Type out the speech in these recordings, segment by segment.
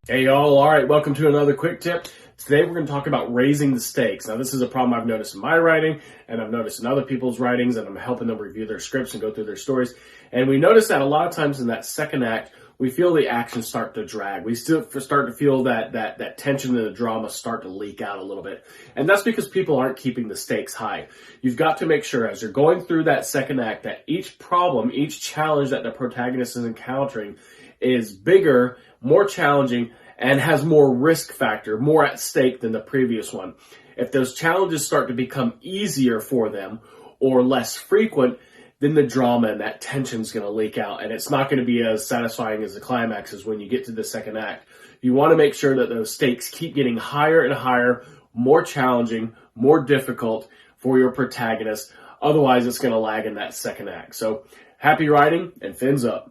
Hey y'all, alright, welcome to another quick tip. Today we're going to talk about raising the stakes. Now this is a problem I've noticed in my writing, and I've noticed in other people's writings, and I'm helping them review their scripts and go through their stories. And we notice that a lot of times in that second act, we feel the action start to drag. We still start to feel that tension and the drama start to leak out a little bit. And that's because people aren't keeping the stakes high. You've got to make sure as you're going through that second act that each problem, each challenge that the protagonist is encountering is bigger, more challenging, and has more risk factor, more at stake than the previous one. If those challenges start to become easier for them or less frequent, then the drama and that tension is going to leak out, and it's not going to be as satisfying as the climax as when you get to the second act. You want to make sure that those stakes keep getting higher and higher, more challenging, more difficult for your protagonist. Otherwise, it's going to lag in that second act. So, happy writing and fins up.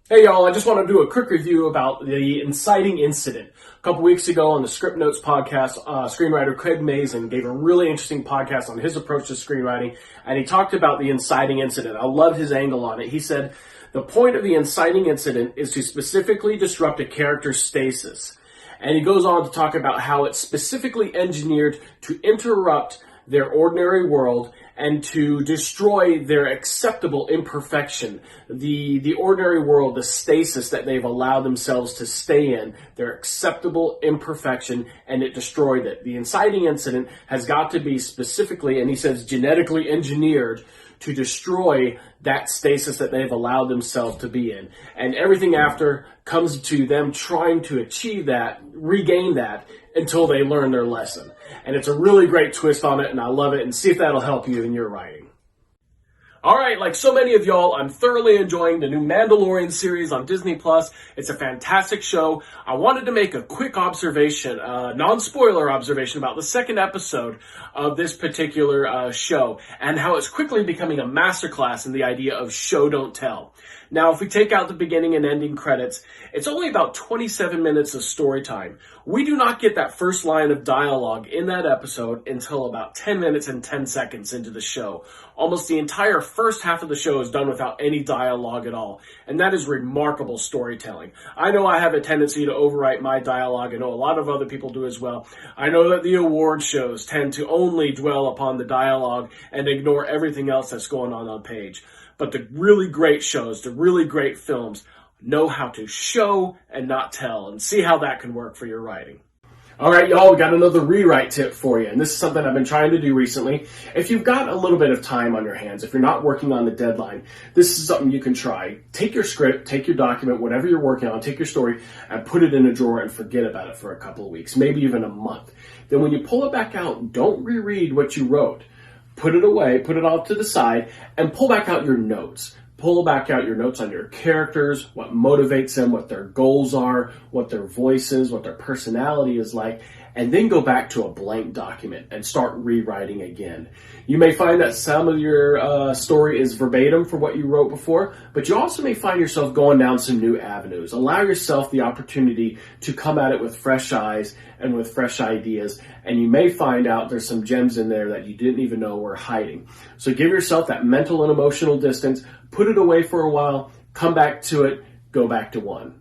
Hey y'all, I just want to do a quick review about the Inciting Incident. A couple weeks ago on the Script Notes podcast, screenwriter Craig Mazin gave a really interesting podcast on his approach to screenwriting, and he talked about the inciting incident. I love his angle on it. He said, the point of the inciting incident is to specifically disrupt a character's stasis. And he goes on to talk about how it's specifically engineered to interrupt their ordinary world and to destroy their acceptable imperfection, the ordinary world, the stasis that they've allowed themselves to stay in, their acceptable imperfection, and it destroyed it. The inciting incident has got to be specifically, and he says, genetically engineered to destroy that stasis that they've allowed themselves to be in. And everything after comes to them trying to achieve that, regain that, until they learn their lesson. And it's a really great twist on it, and I love it, and see if that'll help you in your writing. Alright, like so many of y'all, I'm thoroughly enjoying the new Mandalorian series on Disney+. It's a fantastic show. I wanted to make a quick observation, non-spoiler observation about the second episode of this particular show, and how it's quickly becoming a masterclass in the idea of show don't tell. Now, if we take out the beginning and ending credits, it's only about 27 minutes of story time. We do not get that first line of dialogue in that episode until about 10 minutes and 10 seconds into the show. Almost the entire first half of the show is done without any dialogue at all, and that is remarkable storytelling. I know I have a tendency to overwrite my dialogue. I know a lot of other people do as well. I know that the award shows tend to only dwell upon the dialogue and ignore everything else that's going on page. But the really great shows, the really great films, know how to show and not tell, and see how that can work for your writing. Alright y'all, we got another rewrite tip for you, and this is something I've been trying to do recently. If you've got a little bit of time on your hands, if you're not working on the deadline, this is something you can try. Take your script, take your document, whatever you're working on, take your story, and put it in a drawer and forget about it for a couple of weeks, maybe even a month. Then when you pull it back out, don't reread what you wrote. Put it away, put it off to the side, and pull back out your notes. Pull back out your notes on your characters, what motivates them, what their goals are, what their voice is, what their personality is like, and then go back to a blank document and start rewriting again. You may find that some of your story is verbatim for what you wrote before, but you also may find yourself going down some new avenues. Allow yourself the opportunity to come at it with fresh eyes and with fresh ideas, and you may find out there's some gems in there that you didn't even know were hiding. So give yourself that mental and emotional distance, put it away for a while, come back to it, go back to one.